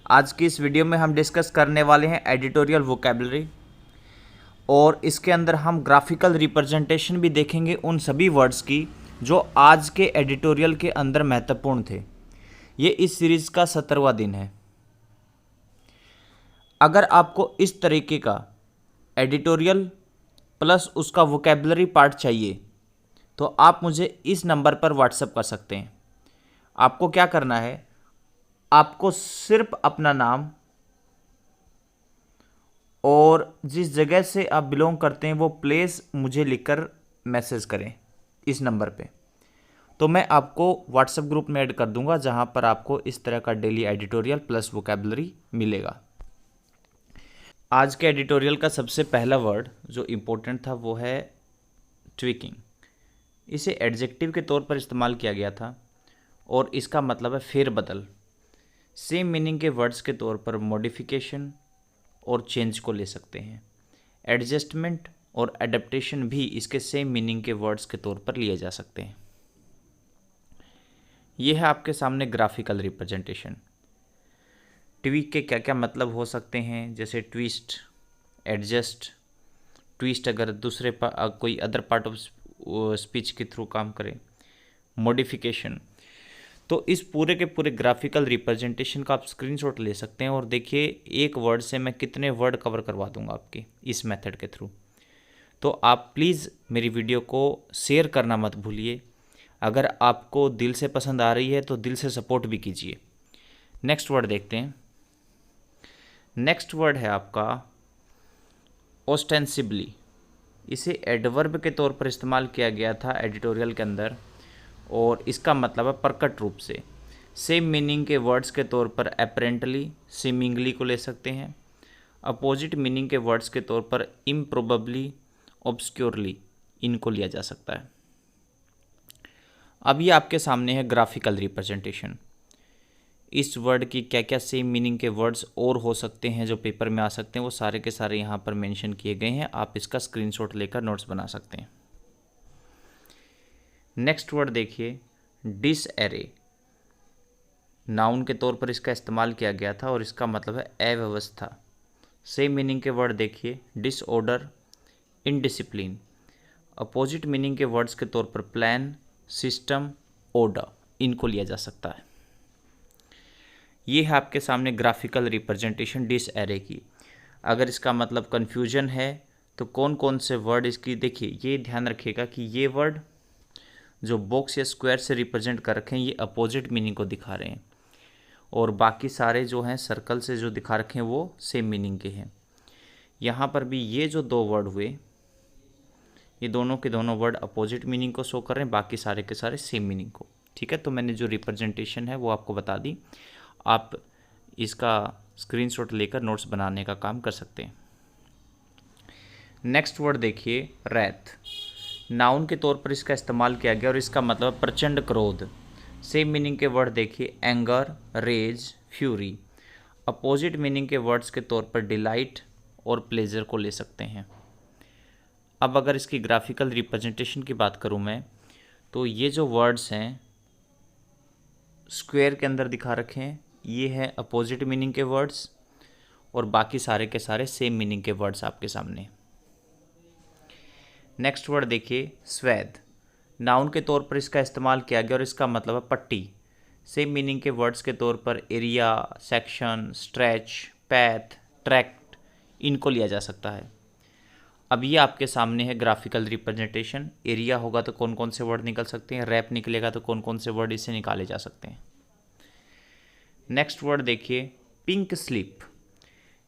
आज की इस वीडियो में हम डिस्कस करने वाले हैं एडिटोरियल वोकैबुलरी, और इसके अंदर हम ग्राफिकल रिप्रेजेंटेशन भी देखेंगे उन सभी वर्ड्स की जो आज के एडिटोरियल के अंदर महत्वपूर्ण थे। ये इस सीरीज़ का 17वां दिन है। अगर आपको इस तरीके का एडिटोरियल प्लस उसका वोकैबुलरी पार्ट चाहिए तो आप मुझे इस नंबर पर व्हाट्सएप कर सकते हैं। आपको क्या करना है, आपको सिर्फ अपना नाम और जिस जगह से आप बिलोंग करते हैं वो प्लेस मुझे लिखकर मैसेज करें इस नंबर पे, तो मैं आपको व्हाट्सएप ग्रुप में ऐड कर दूंगा जहां पर आपको इस तरह का डेली एडिटोरियल प्लस वोकैबुलरी मिलेगा। आज के एडिटोरियल का सबसे पहला वर्ड जो इम्पोर्टेंट था वो है ट्विकिंग। इसे एडजेक्टिव के तौर पर इस्तेमाल किया गया था और इसका मतलब है फेरबदल। सेम मीनिंग के वर्ड्स के तौर पर मॉडिफिकेशन और चेंज को ले सकते हैं। एडजस्टमेंट और एडेप्टेशन भी इसके सेम मीनिंग के वर्ड्स के तौर पर लिए जा सकते हैं। यह है आपके सामने ग्राफिकल रिप्रेजेंटेशन। ट्वीक के क्या क्या मतलब हो सकते हैं, जैसे ट्विस्ट, एडजस्ट। ट्विस्ट अगर दूसरे कोई अदर पार्ट ऑफ स्पीच के थ्रू काम करे। मॉडिफिकेशन। तो इस पूरे के पूरे ग्राफिकल रिप्रेजेंटेशन का आप स्क्रीनशॉट ले सकते हैं और देखिए एक वर्ड से मैं कितने वर्ड कवर करवा दूंगा आपके इस मेथड के थ्रू। तो आप प्लीज़ मेरी वीडियो को शेयर करना मत भूलिए। अगर आपको दिल से पसंद आ रही है तो दिल से सपोर्ट भी कीजिए। नेक्स्ट वर्ड देखते हैं। नेक्स्ट वर्ड है आपका ऑस्टेंसिबली। इसे एडवर्ब के तौर पर इस्तेमाल किया गया था एडिटोरियल के अंदर और इसका मतलब है प्रकट रूप से। सेम मीनिंग के वर्ड्स के तौर पर अपेरेंटली, सीमिंगली को ले सकते हैं। अपोजिट मीनिंग के वर्ड्स के तौर पर इम्प्रोबेबली, ऑब्सक्योरली इनको लिया जा सकता है। अब ये आपके सामने है ग्राफिकल रिप्रेजेंटेशन। इस वर्ड की क्या क्या सेम मीनिंग के वर्ड्स और हो सकते हैं जो पेपर में आ सकते हैं, वो सारे के सारे यहाँ पर मेंशन किए गए हैं। आप इसका स्क्रीनशॉट लेकर नोट्स बना सकते हैं। नेक्स्ट वर्ड देखिए, डिसएरे। नाउन के तौर पर इसका इस्तेमाल किया गया था और इसका मतलब है अव्यवस्था। सेम मीनिंग के वर्ड देखिए, डिसऑर्डर, इनडिसिप्लिन। अपोजिट मीनिंग के वर्ड्स के तौर पर प्लान, सिस्टम, ऑर्डर इनको लिया जा सकता है। ये है आपके सामने ग्राफिकल रिप्रेजेंटेशन डिसएरे की। अगर इसका मतलब कन्फ्यूजन है तो कौन कौन से वर्ड इसकी, देखिए ये ध्यान रखिएगा कि ये वर्ड जो बॉक्स या स्क्वायर से रिप्रेजेंट कर रखे हैं ये अपोजिट मीनिंग को दिखा रहे हैं और बाकी सारे जो हैं सर्कल से जो दिखा रखे हैं वो सेम मीनिंग के हैं। यहाँ पर भी ये जो दो वर्ड हुए ये दोनों के दोनों वर्ड अपोजिट मीनिंग को शो कर रहे हैं, बाकी सारे के सारे सेम मीनिंग को। ठीक है, तो मैंने जो रिप्रेजेंटेशन है वो आपको बता दी। आप इसका स्क्रीनशॉट लेकर नोट्स बनाने का काम कर सकते हैं। नेक्स्ट वर्ड देखिए, रैथ। नाउन के तौर पर इसका इस्तेमाल किया गया और इसका मतलब प्रचंड क्रोध। सेम मीनिंग के वर्ड देखिए, anger, rage, fury. Opposite meaning के वर्ड्स के तौर पर डिलाइट और प्लेजर को ले सकते हैं। अब अगर इसकी ग्राफिकल रिप्रेजेंटेशन की बात करूं मैं, तो ये जो वर्ड्स हैं स्क्वायर के अंदर दिखा रखे हैं ये है अपोजिट मीनिंग के वर्ड्स और बाकी सारे के सारे सेम मीनिंग के वर्ड्स आपके सामने। नेक्स्ट वर्ड देखिए, स्वेद। नाउन के तौर पर इसका इस्तेमाल किया गया और इसका मतलब है पट्टी। सेम मीनिंग के वर्ड्स के तौर पर area, section, stretch, path, tract इनको लिया जा सकता है। अब ये आपके सामने है ग्राफिकल रिप्रेजेंटेशन। एरिया होगा तो कौन कौन से वर्ड निकल सकते हैं, रैप निकलेगा तो कौन कौन से वर्ड इससे निकाले जा सकते हैं। नेक्स्ट वर्ड देखिए, पिंक स्लिप।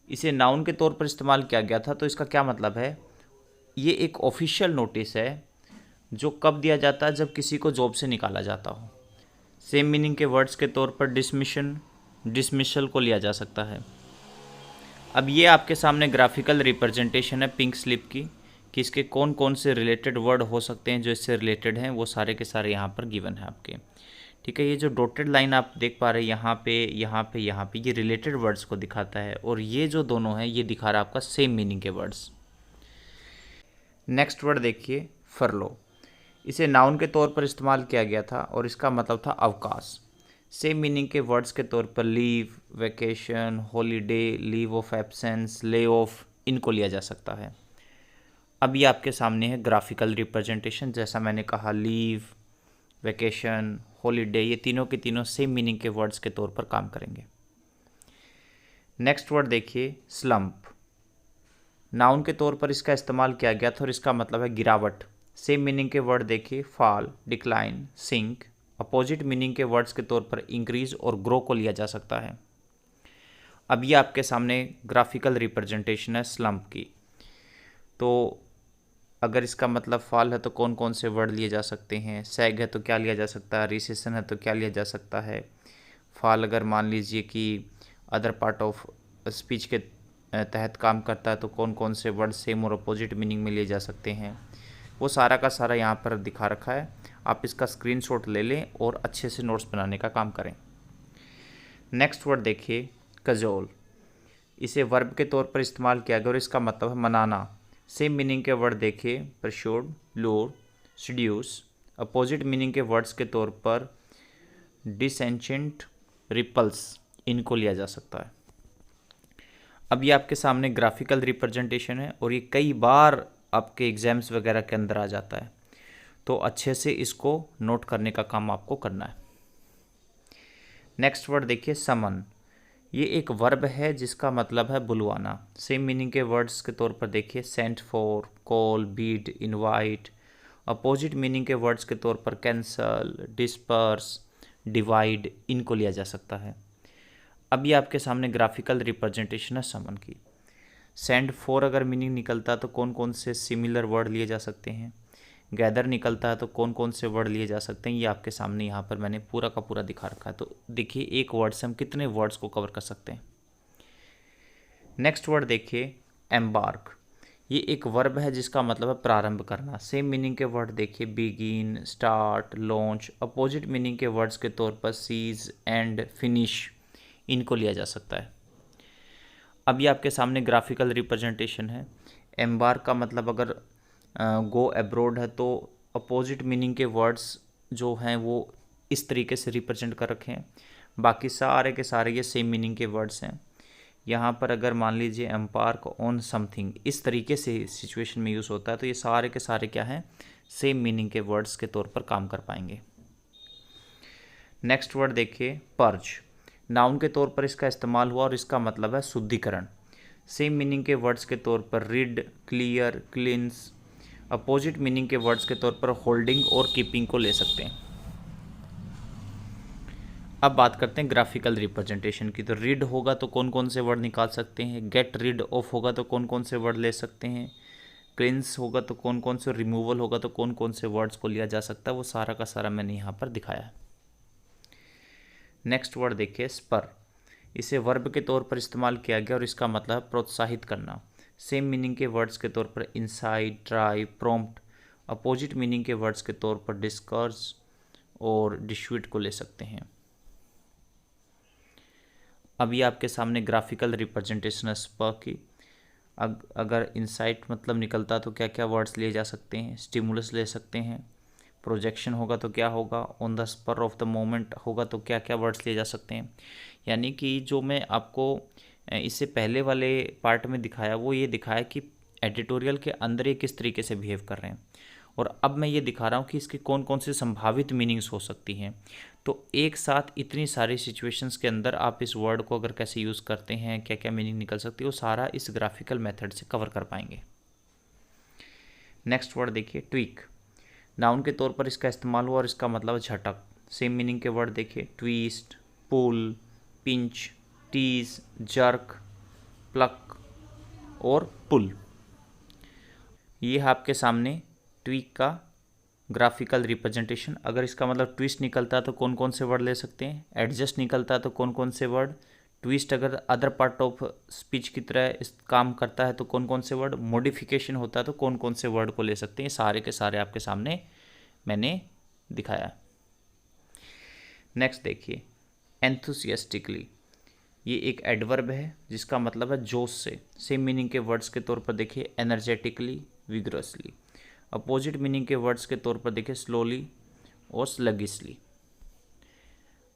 इसे नाउन के तौर पर इस्तेमाल किया गया था तो इसका क्या मतलब है, ये एक ऑफिशियल नोटिस है जो कब दिया जाता है, जब किसी को जॉब से निकाला जाता हो। सेम मीनिंग के वर्ड्स के तौर पर डिसमिशन, डिसमिसल को लिया जा सकता है। अब ये आपके सामने ग्राफिकल रिप्रेजेंटेशन है पिंक स्लिप की कि इसके कौन कौन से रिलेटेड वर्ड हो सकते हैं जो इससे रिलेटेड हैं, वो सारे के सारे यहाँ पर गिवन है आपके। ठीक है, ये जो डॉटेड लाइन आप देख पा रहे हैं यहाँ पे यहाँ पे यहाँ पे, ये रिलेटेड वर्ड्स को दिखाता है और ये जो दोनों हैं ये दिखा रहा है आपका सेम मीनिंग के वर्ड्स। नेक्स्ट वर्ड देखिए, फरलो। इसे नाउन के तौर पर इस्तेमाल किया गया था और इसका मतलब था अवकाश। सेम मीनिंग के वर्ड्स के तौर पर leave, vacation, holiday, leave of absence, lay off, इनको लिया जा सकता है। अब ये आपके सामने है ग्राफिकल रिप्रेजेंटेशन। जैसा मैंने कहा, लीव, वेकेशन, हॉलीडे, ये तीनों के तीनों सेम मीनिंग के वर्ड्स के तौर पर काम करेंगे। नेक्स्ट वर्ड देखिए, स्लम्प। नाउन के तौर पर इसका इस्तेमाल किया गया था और इसका मतलब है गिरावट। सेम मीनिंग के वर्ड देखिए, fall, decline, sink. Opposite meaning के वर्ड्स के तौर पर इंक्रीज और ग्रो को लिया जा सकता है। अब ये आपके सामने ग्राफिकल रिप्रेजेंटेशन है स्लम्प की। तो अगर इसका मतलब फॉल है तो कौन कौन से वर्ड लिए जा सकते हैं, सैग है तो क्या लिया जा सकता है, रिसेशन है तो क्या लिया जा सकता है। फॉल अगर मान लीजिए कि अदर पार्ट ऑफ स्पीच के तहत काम करता है तो कौन कौन से वर्ड सेम और अपोजिट मीनिंग में लिए जा सकते हैं, वो सारा का सारा यहाँ पर दिखा रखा है। आप इसका स्क्रीनशॉट ले लें और अच्छे से नोट्स बनाने का काम करें। नेक्स्ट वर्ड देखिए, कजोल। इसे वर्ब के तौर पर इस्तेमाल किया गया और इसका मतलब है मनाना। सेम मीनिंग के वर्ड देखिए, परशोड, लूर, सीड्यूस। अपोजिट मीनिंग के वर्ड्स के तौर पर डिसेंचेंट, रिपल्स, इनको लिया जा सकता है। अब ये आपके सामने ग्राफिकल रिप्रेजेंटेशन है और ये कई बार आपके एग्जाम्स वगैरह के अंदर आ जाता है, तो अच्छे से इसको नोट करने का काम आपको करना है। नेक्स्ट वर्ड देखिए, समन। ये एक वर्ब है जिसका मतलब है बुलवाना। सेम मीनिंग के वर्ड्स के तौर पर देखिए, sent for, call, Beed, invite. Opposite meaning के वर्ड्स के तौर पर कैंसल, डिस्पर्स, डिवाइड, इनको लिया जा सकता है। अब ये आपके सामने ग्राफिकल रिप्रेजेंटेशन है समन की। सेंड फॉर अगर मीनिंग निकलता है तो कौन कौन से सिमिलर वर्ड लिए जा सकते हैं, गैदर निकलता है तो कौन कौन से वर्ड लिए जा सकते हैं, ये आपके सामने यहाँ पर मैंने पूरा का पूरा दिखा रखा है। तो देखिए एक वर्ड से हम कितने वर्ड्स को कवर कर सकते हैं। नेक्स्ट वर्ड देखिए, एम्बार्क। ये एक वर्ब है जिसका मतलब है प्रारंभ करना। सेम मीनिंग के वर्ड देखिए, begin, start, launch. Opposite meaning के वर्ड्स के तौर पर सीज, एंड, फिनिश, इनको लिया जा सकता है। अब ये आपके सामने ग्राफिकल रिप्रेजेंटेशन है। एम्बार्क का मतलब अगर गो अब्रोड है तो अपोजिट मीनिंग के वर्ड्स जो हैं वो इस तरीके से रिप्रेजेंट कर रखे हैं। बाकी सारे के सारे ये सेम मीनिंग के वर्ड्स हैं। यहाँ पर अगर मान लीजिए एम्पार्क ऑन समथिंग, इस तरीके से सिचुएशन में यूज़ होता है तो ये सारे के सारे क्या हैं, सेम मीनिंग के वर्ड्स के तौर पर काम कर पाएंगे। नेक्स्ट वर्ड देखिए, पर्ज। नाउन के तौर पर इसका इस्तेमाल हुआ और इसका मतलब है शुद्धिकरण। सेम मीनिंग के वर्ड्स के तौर पर रीड, क्लियर, क्लींस। अपोजिट मीनिंग के वर्ड्स के तौर पर होल्डिंग और कीपिंग को ले सकते हैं। अब बात करते हैं ग्राफिकल रिप्रेजेंटेशन की। तो रीड होगा तो कौन कौन से वर्ड निकाल सकते हैं, गेट रीड ऑफ होगा तो कौन कौन से वर्ड ले सकते हैं, क्लींस होगा तो कौन कौन से, रिमूवल होगा तो कौन कौन से वर्ड्स को लिया जा सकता है, वो सारा का सारा मैंने यहाँ पर दिखाया है। नेक्स्ट वर्ड देखिए, स्पर। इसे वर्ब के तौर पर इस्तेमाल किया गया और इसका मतलब है प्रोत्साहित करना। सेम मीनिंग के वर्ड्स के तौर पर insight, drive, prompt. Opposite meaning के वर्ड्स के तौर पर डिस्कर्स और डिस्यूट को ले सकते हैं। अब ये आपके सामने ग्राफिकल रिप्रेजेंटेशन है स्पर की। अगर इंसाइट मतलब निकलता तो क्या क्या वर्ड्स लिए जा सकते हैं, स्टिमुलस ले सकते हैं। प्रोजेक्शन होगा तो क्या होगा, on the spur of the moment होगा तो क्या क्या वर्ड्स लिए जा सकते हैं। यानी कि जो मैं आपको इससे पहले वाले पार्ट में दिखाया वो ये दिखाया कि एडिटोरियल के अंदर ये किस तरीके से बिहेव कर रहे हैं, और अब मैं ये दिखा रहा हूँ कि इसकी कौन कौन सी संभावित मीनिंग्स हो सकती हैं। तो एक साथ इतनी सारी सिचुएशंस के अंदर आप इस वर्ड को अगर कैसे यूज़ करते हैं, क्या क्या मीनिंग निकल सकती है, वो सारा इस ग्राफिकल मेथड से कवर कर पाएंगे। नेक्स्ट वर्ड देखिए, ट्वीक। नाउन के तौर पर इसका इस्तेमाल हुआ और इसका मतलब झटक। सेम मीनिंग के वर्ड देखिए, ट्विस्ट, पुल, पिंच, टीज, जर्क, प्लक और पुल। ये है आपके सामने ट्वीक का ग्राफिकल रिप्रेजेंटेशन। अगर इसका मतलब ट्विस्ट निकलता है तो कौन कौन से वर्ड ले सकते हैं, एडजस्ट निकलता है तो कौन कौन से वर्ड, ट्विस्ट अगर अदर पार्ट ऑफ स्पीच की तरह इस काम करता है तो कौन कौन से वर्ड, मॉडिफिकेशन होता है तो कौन कौन से वर्ड को ले सकते हैं, सारे के सारे आपके सामने मैंने दिखाया। नेक्स्ट देखिए, एंथुसियास्टिकली। ये एक एडवर्ब है जिसका मतलब है जोश से। सेम मीनिंग के वर्ड्स के तौर पर देखिए, एनर्जेटिकली, विग्रसली। अपोजिट मीनिंग के वर्ड्स के तौर पर देखिए, स्लोली और स्लगिशली।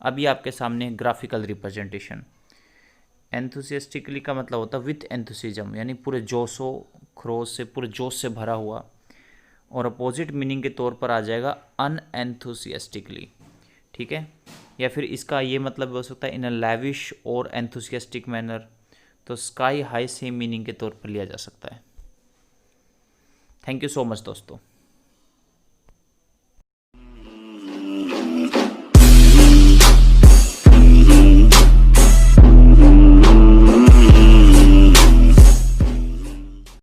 अभी आपके सामने ग्राफिकल रिप्रेजेंटेशन। एंथुसियास्टिकली का मतलब होता है विथ एंथुसिज्म, यानी पूरे जोशो खरोश से, पूरे जोश से भरा हुआ। और अपोजिट मीनिंग के तौर पर आ जाएगा अनएंथुसियास्टिकली, ठीक है। या फिर इसका ये मतलब हो सकता है इन अ लैविश और एंथुसियास्टिक मैनर। तो स्काई हाई सेम मीनिंग के तौर पर लिया जा सकता है। थैंक यू सो मच दोस्तों।